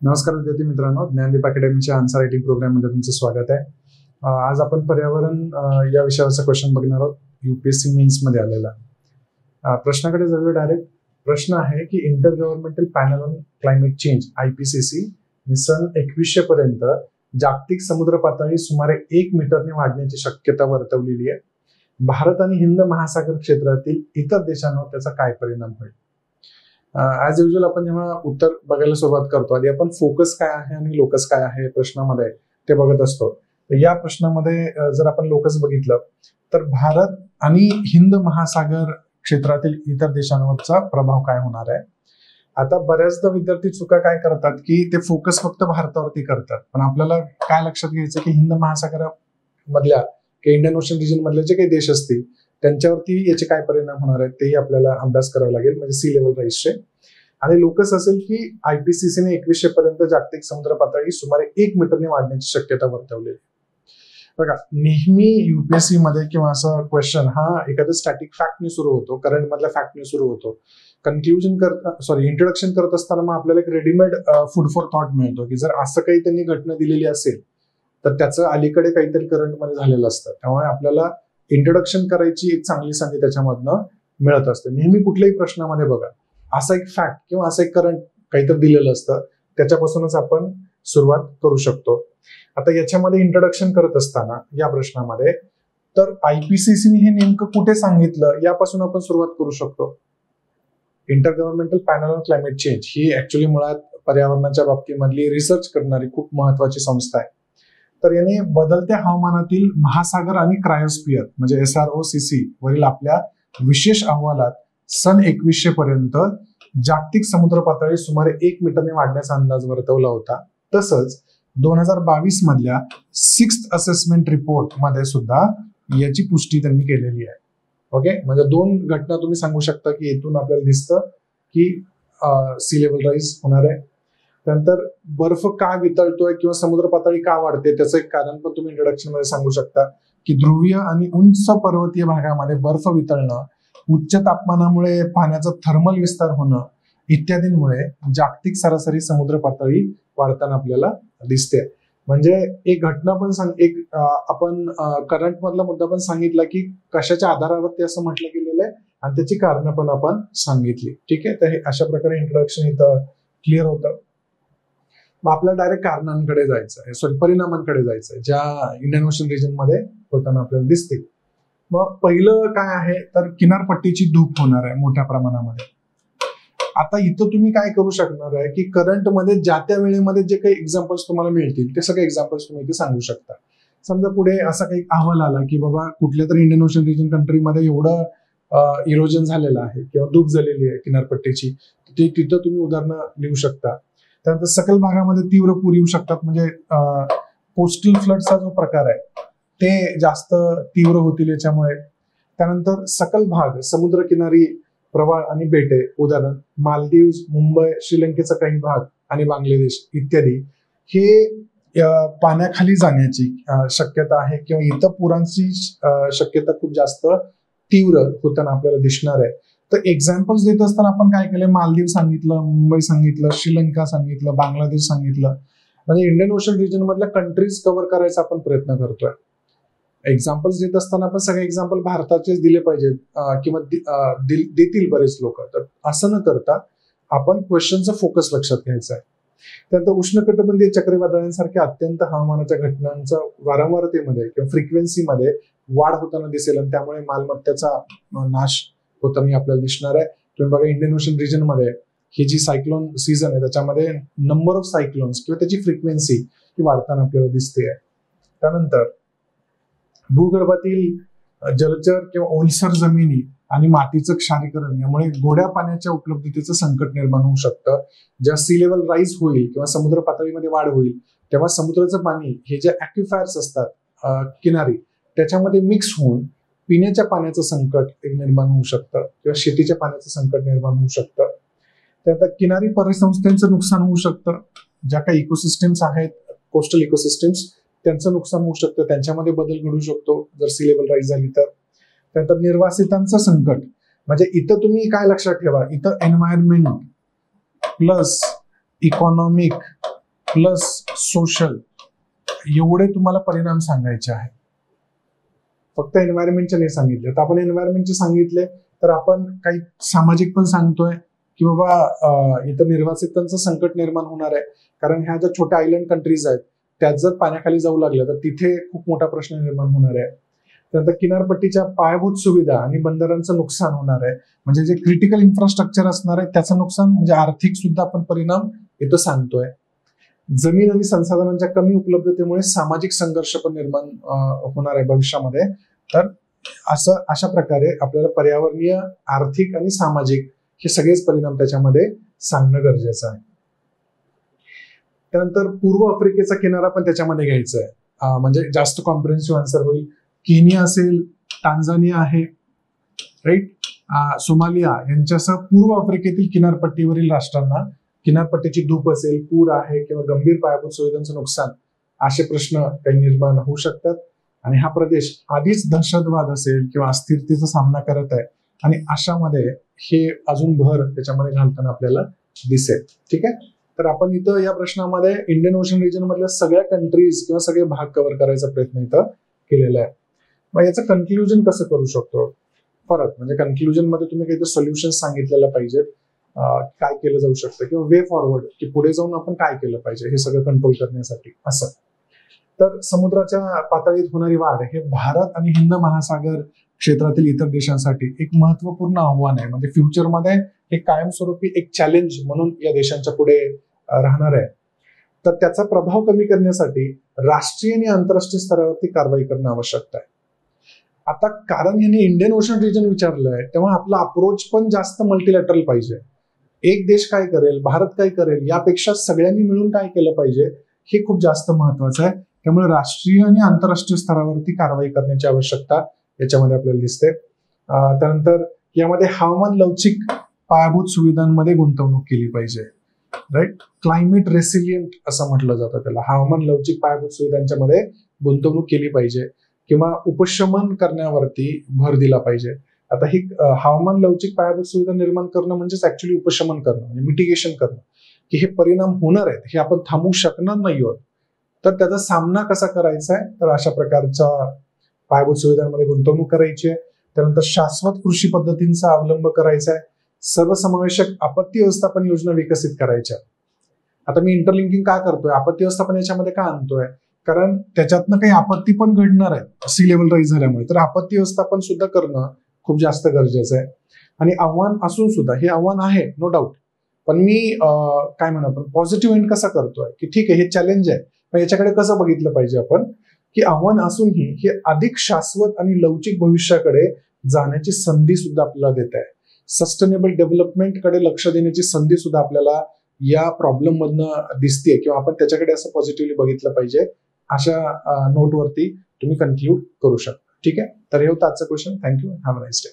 नमस्कार विद्यार्थी मित्रांनो, ज्ञानदीप अकॅडमीच्या आन्सर रायटिंग प्रोग्राम मध्ये तुमचं स्वागत आहे. आज आपण पर्यावरण या विषयावरचा क्वेश्चन बघणार आहोत. यूपीएससी मेन्स मध्ये आलेला प्रश्नाकडे जाऊया डायरेक्ट. प्रश्न आहे की inter governmental panel on climate change IPCC सन 2100 पर्यंत जागतिक समुद्र पातळी सुमारे 1 मीटरने वाढण्याची शक्यता वर्तवलेली आहे. भारत आणि हिंद महासागर क्षेत्रातील इतर देशांवर त्याचा काय परिणाम होईल? ऍज युजल आपण जेव्हा उत्तर बघायला सुरुवात करतो आधी आपण फोकस काय आहे आणि लोकस काय आहे प्रश्नामध्ये ते बघत असतो. तर या प्रश्नामध्ये जर आपण लोकस बघितलं तर भारत आणि हिंद महासागर क्षेत्रातील इतर देशांवरचा प्रभाव काय होणार आहे. आता बऱ्याचदा विद्यार्थी चुका काय करतात की ते फोकस फक्त भारतावरती करतात, पण आपल्याला काय लक्षात घ्यायचं की हिंद महासागरामधल्या किंवा इंडियन ओशन रिजन मधले जे काही देश असतील त्यांच्यावरती याचे काय परिणाम होणार आहेत तेही आपल्याला अभ्यास करावा लागेल, म्हणजे सी लेवल राईजचे. आणि लोकस असेल की IPCC ने 2100 पर्यंत जागतिक समुद्र पातळी सुमारे 1 मीटरने वाढण्याची शक्यता वर्तवलेली. बघा, नेहमी युपीएससी मध्ये किंवा असा क्वेश्चन हा एखाद्या स्टॅटिक फॅक्टने सुरू होतो, करंट मधल्या फॅक्टने सुरू होतो. इंट्रोडक्शन करत असताना मग आपल्याला एक रेडीमेड फूड फॉर थॉट मिळतो की जर असं काही त्यांनी घटना दिलेली असेल तर त्याचं अलीकडे काहीतरी करंट मध्ये झालेलं असतं. त्यामुळे आपल्याला इंट्रोडक्शन करायची एक चांगली संधी त्याच्यामधनं मिळत असते. नेहमी कुठल्याही प्रश्नामध्ये बघा असा एक फॅक्ट किंवा असं एक करंट काहीतरी दिलेलं असतं, त्याच्यापासूनच आपण सुरुवात करू शकतो. आता याच्यामध्ये इंट्रोडक्शन करत असताना या प्रश्नामध्ये तर IPCC ने हे नेमकं कुठे सांगितलं यापासून आपण सुरुवात करू शकतो. Inter governmental panel on climate change he actually मुळात पर्यावरणाच्या बाबतीमधली रिसर्च करणारी खूप महत्वाची संस्था आहे. तर याने बदलत्या हवामानातील महासागर आणि क्रायोस्फियर म्हणजे SROCC वरील आपल्या विशेष अहवालात सन 2100 पर्यंत जागतिक समुद्र पातळी सुमारे 1 मीटरने वाढण्याचा अंदाज वर्तवला होता. तसंच 2022 मधल्या 6th असेसमेंट रिपोर्ट मध्ये सुद्धा याची पुष्टी त्यांनी केलेली आहे. ओके, म्हणजे दोन घटना तुम्ही सांगू शकता की येथून आपल्याला दिसतं की सी लेवल राईज होणार आहे. त्यानंतर बर्फ का वितळतोय किंवा समुद्र पातळी का वाढते त्याचं एक कारण पण तुम्ही इंट्रोडक्शन मध्ये सांगू शकता की ध्रुवीय आणि उंच पर्वतीय भागामध्ये बर्फ वितळणं, उच्च तापमानामुळे पाण्याचा थर्मल विस्तार होणं इत्यादींमुळे जागतिक सरासरी समुद्र पातळी वाढताना आपल्याला दिसते. म्हणजे एक घटना पण आपण करंट मधला मुद्दा पण सांगितला की कशाच्या आधारावरती असं म्हटलं गेलेलं आहे आणि त्याची कारणं पण आपण सांगितली. ठीक आहे, तर हे अशा प्रकारे इंट्रोडक्शन इथं क्लिअर होतं. मग आपल्याला डायरेक्ट कारणांकडे जायचं आहे, परिणामांकडे जायचं आहे ज्या इंडियन ओशन रिजन मध्ये होताना आपल्याला दिसतील. मग पहिलं काय आहे तर किनारपट्टीची धूप होणार आहे मोठ्या प्रमाणामध्ये. आता इथं तुम्ही काय करू शकणार आहे की करंट मध्ये ज्या त्या वेळेमध्ये जे काही एक्झाम्पल्स तुम्हाला मिळतील ते सगळे एक्झाम्पल्स तुम्ही इथे सांगू शकता. समजा पुढे असा काही अहवाल आला की बाबा कुठल्या तरी इंडियन ओशन रिजन कंट्रीमध्ये एवढं इरोजन झालेलं आहे किंवा धूप झालेली आहे किनारपट्टीची, तिथं तुम्ही उदाहरणं लिहू शकता. त्यानंतर सकल भागामध्ये तीव्र पूर येऊ शकतात, म्हणजे कोस्टल फ्लडचा जो प्रकार आहे ते जास्त तीव्र होतील याच्यामुळे. त्यानंतर सकल भाग, समुद्रकिनारी प्रवाळ आणि बेटे, उदाहरण मालदीव्स, मुंबई, श्रीलंकेचा काही भाग आणि बांगलादेश इत्यादी, हे पाण्याखाली जाण्याची शक्यता आहे किंवा इथं पुरांची शक्यता खूप जास्त तीव्र होताना आपल्याला दिसणार आहे. तर एक्झाम्पल्स देत असताना आपण काय केलं, मालदीव सांगितलं, मुंबई सांगितलं, श्रीलंका सांगितलं, बांगलादेश सांगितलं, म्हणजे इंडियन ओशन रिजन मधल्या कंट्रीज कव्हर करायचा आपण प्रयत्न करतोय. एक्झाम्पल्स देत असताना आपण सगळे एक्झाम्पल भारताचेच दिले पाहिजेत किंवा देतील बरेच लोक. तर असं न करता आपण क्वेश्चनचा फोकस लक्षात घ्यायचा आहे. त्यानंतर उष्णकटिबंधीय चक्रीवादळांसारख्या अत्यंत हवामानाच्या घटनांचा वारंवारतेमध्ये किंवा फ्रिक्वेन्सीमध्ये वाढ होताना दिसेल आणि त्यामुळे मालमत्तेचा नाश होताना आपल्याला दिसणार आहे. तुम्ही बघा इंडियन ओशन रिजन मध्ये ही जी सायक्लोन सीझन आहे त्याच्यामध्ये नंबर ऑफ सायक्लोन्स किंवा त्याची फ्रिक्वेन्सी ही वाढताना आपल्याला दिसते आहे. त्यानंतर भूगर्भातील जलचर किंवा ओलसर जमिनी आणि मातीचं क्षारीकरण यामुळे गोड्या पाण्याच्या उपलब्धतेचं संकट निर्माण होऊ शकतं. जेव्हा सी लेवल राईज होईल किंवा समुद्र पातळीमध्ये वाढ होईल तेव्हा समुद्राचं पाणी हे जे ऍक्विफायर्स असतात किनारी त्याच्यामध्ये मिक्स होऊन पिण्याच्या पाण्याचं संकट निर्माण होऊ शकतं किंवा शेतीच्या पाण्याचं संकट निर्माण होऊ शकतं. त्यानंतर किनारी परिसंस्थेचं नुकसान होऊ शकतं. ज्या काही इकोसिस्टम्स आहेत, कोस्टल इकोसिस्टम्स, त्यांचं नुकसान होऊ शकतं, त्यांच्यामध्ये बदल घडू शकतो जर सी लेवल राईज झाली तर. त्यानंतर निर्वासितांचं संकट, म्हणजे इथं तुम्ही काय लक्षात ठेवा, इथं environment plus economic plus social एवढे तुम्हाला परिणाम सांगायचे आहे. फक्त एन्व्हायरमेंटचे नाही सांगितले. तर आपण एन्व्हायरमेंटचे सांगितले तर आपण काही सामाजिक पण सांगतोय की बाबा इथं निर्वासितांचं संकट निर्माण होणार आहे, कारण ह्या ज्या छोट्या आयलंड कंट्रीज आहेत त्यात जर पाण्याखाली जाऊ लागल्या तर तिथे खूप मोठा प्रश्न निर्माण होणार आहे. त्यानंतर किनारपट्टीच्या पायाभूत सुविधा आणि बंदरांचं नुकसान होणार आहे, म्हणजे जे क्रिटिकल इन्फ्रास्ट्रक्चर असणार आहे त्याचं नुकसान, म्हणजे आर्थिक सुद्धा आपण परिणाम इथं सांगतोय. जमीन आणि संसाधनांच्या कमी उपलब्धतेमुळे सामाजिक संघर्ष पण निर्माण होणार आहे भविष्यामध्ये. तर अशा प्रकारे आपल्याला पर्यावरणीय, आर्थिक आणि सामाजिक हे सगळेच परिणाम त्याच्यामध्ये सांगणं गरजेचं आहे. त्यानंतर पूर्व आफ्रिकेचा किनारा पण त्याच्यामध्ये घ्यायचा आहे, म्हणजे जास्त कॉम्प्रिहेन्सिव्ह आन्सर होईल. केनिया असेल, टांझानिया आहे, राईट, सोमालिया यांच्यासह पूर्व आफ्रिकेतील किनारपट्टीवरील राष्ट्रांना किनारपट्टीची धूप असेल, पूर आहे किंवा गंभीर पायाभूत सुविधांचं नुकसान असे प्रश्न काही निर्माण होऊ शकतात. आणि हा प्रदेश आधीच दहशतवाद असेल किंवा अस्थिरतेचा सामना करत आहे आणि अशामध्ये हे अजून भर त्याच्यामध्ये घालताना आपल्याला दिसेल. ठीक आहे, तर आपण इथं या प्रश्नामध्ये इंडियन ओशन रिजन मधल्या सगळ्या कंट्रीज किंवा सगळे भाग कव्हर करायचा प्रयत्न इथं केलेला आहे. मग याचं कन्क्लुजन कसं करू शकतो परत, म्हणजे कन्क्लुजन मध्ये तुम्ही काही सोल्युशन सांगितलेलं पाहिजेत, काय केलं जाऊ शकतं किंवा वे फॉरवर्ड की पुढे जाऊन आपण काय केलं पाहिजे हे सगळं कंट्रोल करण्यासाठी असं. तर समुद्राच्या पातळीत होणारी वाढ हे भारत आणि हिंद महासागर क्षेत्रातील इतर देशांसाठी एक महत्वपूर्ण आव्हान आहे, म्हणजे फ्युचरमध्ये हे कायमस्वरूपी एक चॅलेंज म्हणून या देशांच्या पुढे राहणार आहे. तर त्याचा प्रभाव कमी करण्यासाठी राष्ट्रीय आणि आंतरराष्ट्रीय स्तरावरती कारवाई करणं आवश्यक आहे. आता कारण यांनी इंडियन ओशन रिजन विचारलंय तेव्हा आपला अप्रोच पण जास्त मल्टीलॅटरल पाहिजे. एक देश काय करेल, भारत काय करेल यापेक्षा सगळ्यांनी मिळून काय केलं पाहिजे हे खूप जास्त महत्वाचं आहे. त्यामुळे राष्ट्रीय आणि आंतरराष्ट्रीय स्तरावरती कारवाई करण्याची आवश्यकता याच्यामध्ये आपल्याला दिसते. त्यानंतर यामध्ये हवामान लवचिक पायाभूत सुविधांमध्ये गुंतवणूक केली पाहिजे, राईट. क्लायमेट रेसिलियंट असं म्हटलं जातं त्याला. हवामान लवचिक पायाभूत सुविधांच्या मध्ये गुंतवणूक केली पाहिजे किंवा उपशमन करण्यावरती भर दिला पाहिजे. आता ही हवामान लवचिक पायाभूत सुविधा निर्माण करणं म्हणजेच ऍक्च्युली उपशमन करणं, म्हणजे मिटिगेशन करणं, की हे परिणाम होणार आहेत हे आपण थांबवू शकणार नाही आहोत. तर त्याचा सामना कसा करायचा आहे, तर अशा प्रकारच्या पायाभूत सुविधांमध्ये गुंतवणूक करायची आहे. त्यानंतर शाश्वत कृषी पद्धतींचा अवलंब करायचा आहे. सर्वसमावेशक आपत्ती व्यवस्थापन योजना विकसित करायच्या. आता मी इंटरलिंकिंग का करतोय, आपत्ती व्यवस्थापन याच्यामध्ये का आणतोय, कारण त्याच्यातनं काही आपत्ती पण घडणार आहे सी लेवल राईज झाल्यामुळे. तर आपत्ती व्यवस्थापन सुद्धा करणं खूप जास्त गरजेचं आहे. आणि आव्हान असून सुद्धा, हे आव्हान आहे नो डाऊट, पण मी काय म्हणतो पॉझिटिव्ह एंड कसा करतोय, की ठीक आहे हे चॅलेंज आहे, पण याच्याकडे कसं बघितलं पाहिजे आपण, की आव्हान असूनही हे अधिक शाश्वत आणि लवचिक भविष्याकडे जाण्याची संधी सुद्धा आपल्याला देत आहे. सस्टेनेबल डेव्हलपमेंट कडे लक्ष देण्याची संधी सुद्धा आपल्याला या प्रॉब्लेम मधनं दिसते, किंवा आपण त्याच्याकडे असं पॉझिटिव्हली बघितलं पाहिजे. अशा नोटवरती तुम्ही कन्क्लूड करू शकता. ठीक आहे, तर हे होतं आजचं question. Thank you, have a nice day.